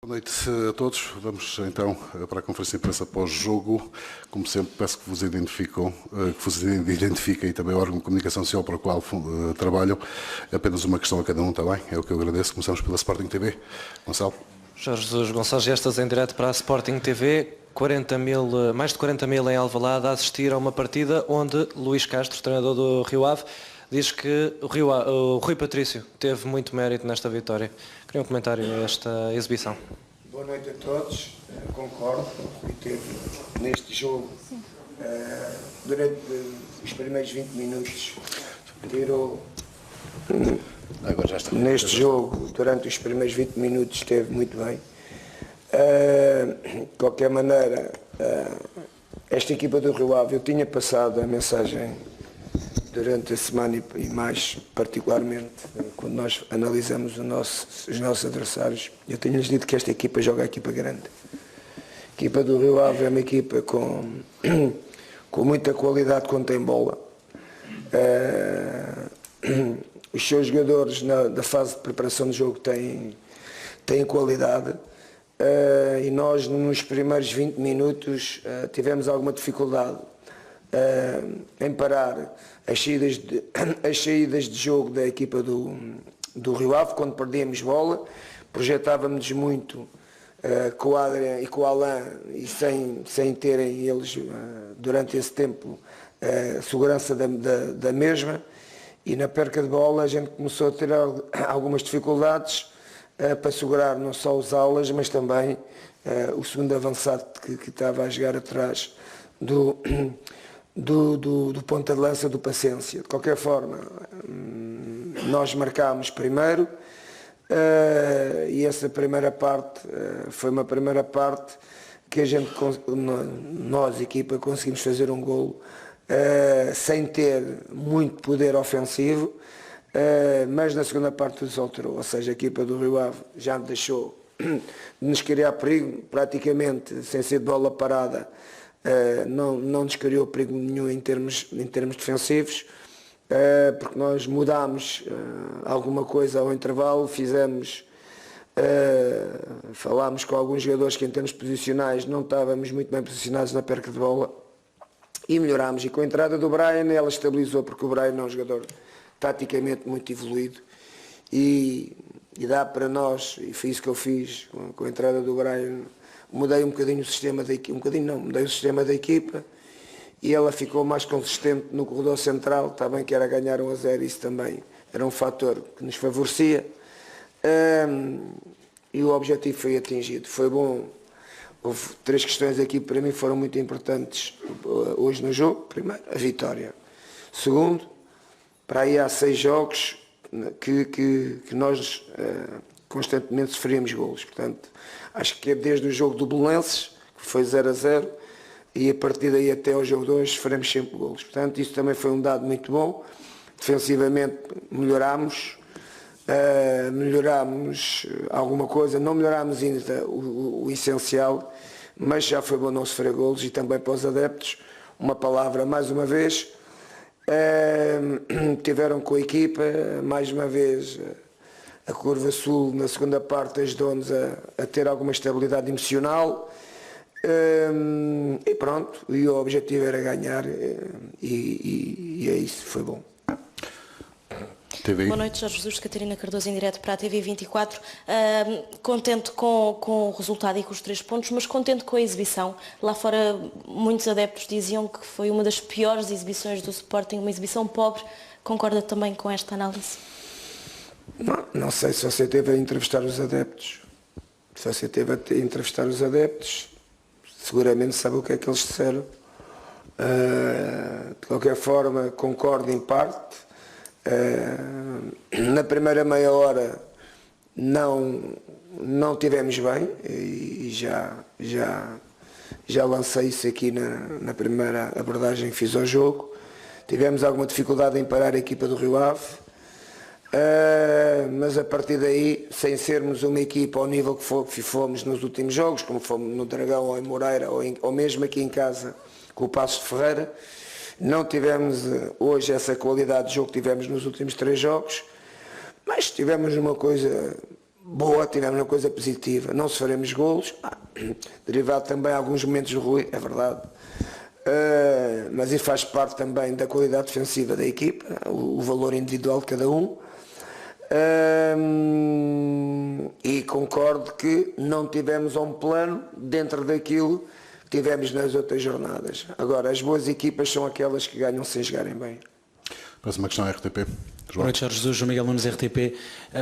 Boa noite a todos. Vamos então para a conferência de imprensa pós-jogo. Como sempre, peço que vos identifiquem e também o órgão de comunicação social para o qual trabalham. É apenas uma questão a cada um, está bem? É o que eu agradeço. Começamos pela Sporting TV. Gonçalo. Jorge Jesus Gonçalves, gestas em direto para a Sporting TV. Mais de 40 mil em Alvalade a assistir a uma partida onde Luís Castro, treinador do Rio Ave, diz que o Rui Patrício teve muito mérito nesta vitória. Queria um comentário a esta exibição. Boa noite a todos. Concordo. O Rui teve neste jogo, durante os primeiros 20 minutos, tirou. Agora já está. Neste jogo, durante os primeiros 20 minutos, esteve muito bem. De qualquer maneira, esta equipa do Rio Ave, eu tinha passado a mensagem durante a semana e mais particularmente quando nós analisamos os nossos adversários, eu tenho-lhes dito que esta equipa joga a equipa grande. A equipa do Rio Ave é uma equipa com muita qualidade quando tem bola. Os seus jogadores da fase de preparação do jogo têm qualidade. E nós nos primeiros 20 minutos tivemos alguma dificuldade em parar as saídas de jogo da equipa do Rio Ave. Quando perdíamos bola, projetávamos muito com o Adrian e com o Alain e sem terem eles durante esse tempo segurança da mesma, e na perca de bola a gente começou a ter algumas dificuldades para segurar não só os alas, mas também o segundo avançado que estava a jogar atrás do ponta de lança do Paciência. De qualquer forma, nós marcámos primeiro e essa primeira parte foi uma primeira parte que nós, equipa, conseguimos fazer um golo sem ter muito poder ofensivo, mas na segunda parte tudo se alterou, ou seja, a equipa do Rio Ave já deixou de nos criar perigo, praticamente sem ser de bola parada. Não nos criou perigo nenhum em termos defensivos, porque nós mudámos alguma coisa ao intervalo, falámos com alguns jogadores que em termos posicionais não estávamos muito bem posicionados na perca de bola e melhorámos. E com a entrada do Brian ela estabilizou, porque o Brian é um jogador taticamente muito evoluído e dá para nós, e foi isso que eu fiz com a entrada do Brian. Mudei um bocadinho o sistema da equipa, mudei o sistema da equipa e ela ficou mais consistente no corredor central. Está bem que era ganhar 1-0, isso também era um fator que nos favorecia, e o objetivo foi atingido. Foi bom. Houve 3 questões aqui que para mim foram muito importantes hoje no jogo. Primeiro, a vitória. Segundo, para aí há 6 jogos que nós constantemente sofremos golos. Portanto, acho que é desde o jogo do Belenenses, que foi 0-0, e a partir daí até ao jogo 2 sofremos sempre golos. Portanto, isso também foi um dado muito bom. Defensivamente melhorámos alguma coisa, não melhorámos ainda o essencial, mas já foi bom não sofrer golos. E também para os adeptos, uma palavra mais uma vez, tiveram com a equipa, mais uma vez. A Curva Sul, na segunda parte, ajudou-nos a ter alguma estabilidade emocional. E pronto, e o objetivo era ganhar, e é isso, foi bom. TV. Boa noite, Jorge Jesus, Catarina Cardoso em direto para a TV 24. Contente com o resultado e com os 3 pontos, mas contente com a exibição. Lá fora muitos adeptos diziam que foi uma das piores exibições do Sporting, uma exibição pobre. Concorda também com esta análise? Não sei se você esteve a entrevistar os adeptos. Se você esteve a entrevistar os adeptos, seguramente sabe o que é que eles disseram. De qualquer forma, concordo em parte. Na primeira meia hora não tivemos bem, e já lancei isso aqui na primeira abordagem que fiz ao jogo. Tivemos alguma dificuldade em parar a equipa do Rio Ave. Mas a partir daí, sem sermos uma equipa ao nível que fomos nos últimos jogos, como fomos no Dragão ou em Moreira, ou mesmo aqui em casa com o Passos de Ferreira, não tivemos hoje essa qualidade de jogo que tivemos nos últimos 3 jogos, mas tivemos uma coisa boa, tivemos uma coisa positiva. Não sofremos golos, derivado também de alguns momentos ruins, é verdade. Mas isso faz parte também da qualidade defensiva da equipa, o valor individual de cada um. E concordo que não tivemos um plano dentro daquilo que tivemos nas outras jornadas. Agora, as boas equipas são aquelas que ganham sem jogarem bem. Próxima questão é RTP. Boa noite, Jorge Jesus, João Miguel Nunes, RTP.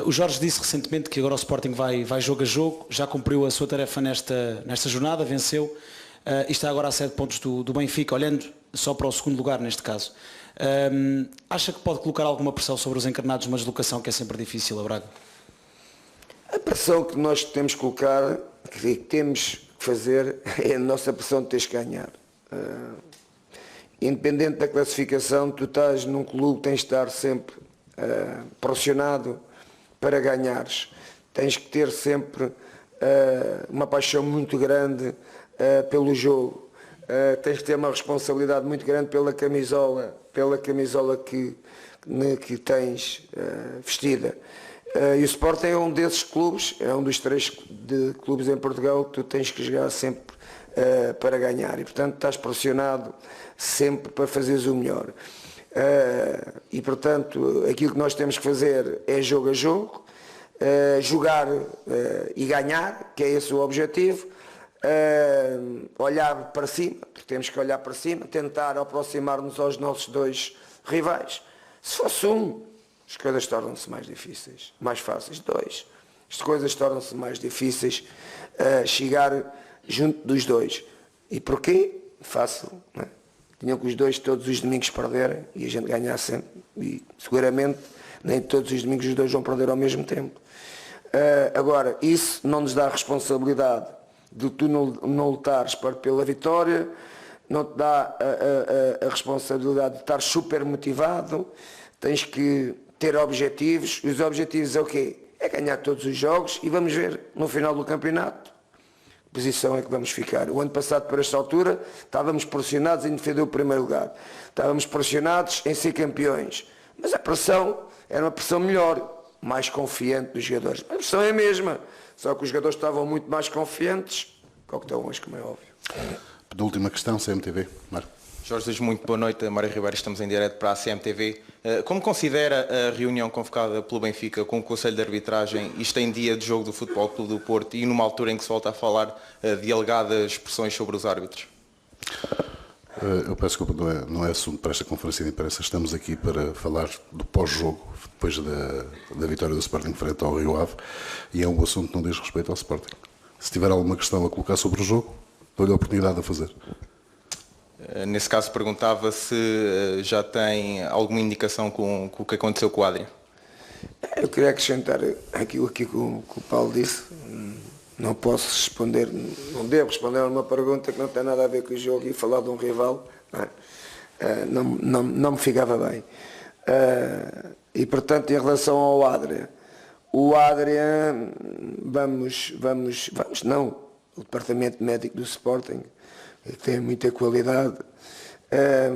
O Jorge disse recentemente que agora o Sporting vai jogo a jogo, já cumpriu a sua tarefa nesta jornada, venceu e está agora a 7 pontos do Benfica, olhando só para o segundo lugar neste caso. Acha que pode colocar alguma pressão sobre os encarnados numa deslocação que é sempre difícil a Braga? A pressão que nós temos que colocar, que temos que fazer, é a nossa pressão de teres que ganhar. Independente da classificação, tu estás num clube, tens de estar sempre pressionado para ganhares. Tens que ter sempre uma paixão muito grande pelo jogo. Tens que ter uma responsabilidade muito grande pela camisola que tens vestida. E o Sporting é um desses clubes, é um dos 3 clubes em Portugal que tu tens que jogar sempre para ganhar. E portanto estás pressionado sempre para fazeres o melhor. E portanto aquilo que nós temos que fazer é jogo a jogo, jogar e ganhar, que é esse o objetivo. Olhar para cima, porque temos que olhar para cima, tentar aproximar-nos aos nossos 2 rivais. Se fosse as coisas tornam-se mais difíceis, mais fáceis. 2, as coisas tornam-se mais difíceis chegar junto dos 2. E porquê? Fácil, não é? Tinham que os 2 todos os domingos perderem e a gente ganhar sempre. E seguramente nem todos os domingos os 2 vão perder ao mesmo tempo. Agora, isso não nos dá a responsabilidade de tu não lutares pela vitória, não te dá a responsabilidade de estar super motivado. Tens que ter objetivos. E os objetivos é o quê? É ganhar todos os jogos e vamos ver no final do campeonato que posição é que vamos ficar. O ano passado, por esta altura, estávamos pressionados em defender o primeiro lugar. Estávamos pressionados em ser campeões. Mas a pressão era uma pressão melhor, mais confiante dos jogadores. A pressão é a mesma. Só que os jogadores estavam muito mais confiantes do que estão hoje, como é óbvio. Penúltima questão, CMTV. Mário. Jorge Jesus, muito boa noite. Mário Ribeiro, estamos em direto para a CMTV. Como considera a reunião convocada pelo Benfica com o Conselho de Arbitragem, isto em dia de jogo do Futebol Clube do Porto e numa altura em que se volta a falar de alegadas pressões sobre os árbitros? Eu peço desculpa, não é assunto para esta conferência de imprensa. Estamos aqui para falar do pós-jogo, depois da vitória do Sporting frente ao Rio Ave, e é um assunto que não diz respeito ao Sporting. Se tiver alguma questão a colocar sobre o jogo, dou-lhe a oportunidade de a fazer. Nesse caso perguntava se já tem alguma indicação com o que aconteceu com o Adrian. Eu queria acrescentar aquilo que o Paulo disse. Não posso responder, não devo responder a uma pergunta que não tem nada a ver com o jogo e falar de um rival. Não me ficava bem. E portanto, em relação ao Adrian, o departamento médico do Sporting, que tem muita qualidade,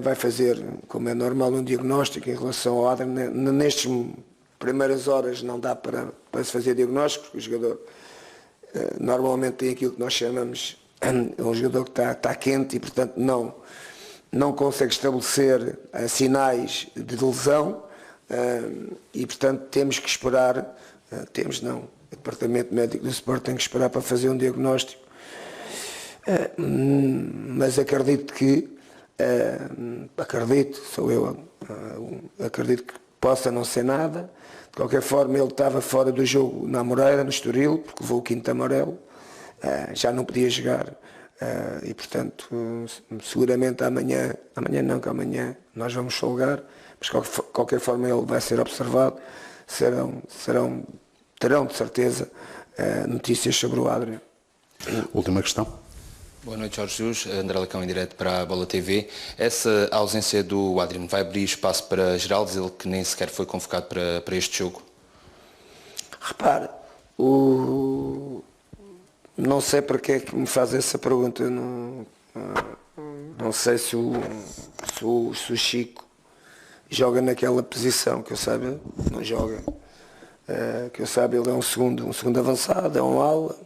vai fazer, como é normal, um diagnóstico em relação ao Adrian. Nestas primeiras horas não dá para se fazer diagnóstico, porque o jogador normalmente tem aquilo que nós chamamos, é um jogador que está quente e portanto não consegue estabelecer sinais de lesão, e portanto temos que esperar, o departamento médico do Sport tem que esperar para fazer um diagnóstico, mas acredito que possa não ser nada. De qualquer forma, ele estava fora do jogo na Moreira, no Estoril, porque levou o quinto amarelo, já não podia jogar, e portanto, seguramente amanhã nós vamos folgar, mas de qualquer forma ele vai ser observado, terão de certeza notícias sobre o Adrian. Última questão. Boa noite, Jorge Jesus. André Lacão em direto para a Bola TV. Essa ausência do Adrian vai abrir espaço para Geraldes, ele que nem sequer foi convocado para este jogo? Repare, não sei para que é que me faz essa pergunta. Não sei se o Chico joga naquela posição, que eu saiba, não joga. que eu saiba, ele é um segundo avançado, é um ala.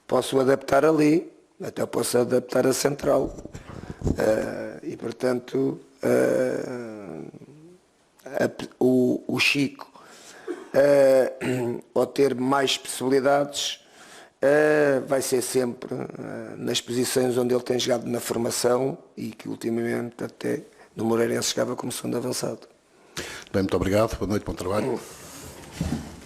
Posso adaptar ali, até posso adaptar a central. E portanto, o Chico, ao ter mais possibilidades, vai ser sempre nas posições onde ele tem jogado na formação e que ultimamente até no Moreirense jogava como segundo avançado. Bem, muito obrigado, boa noite, bom trabalho.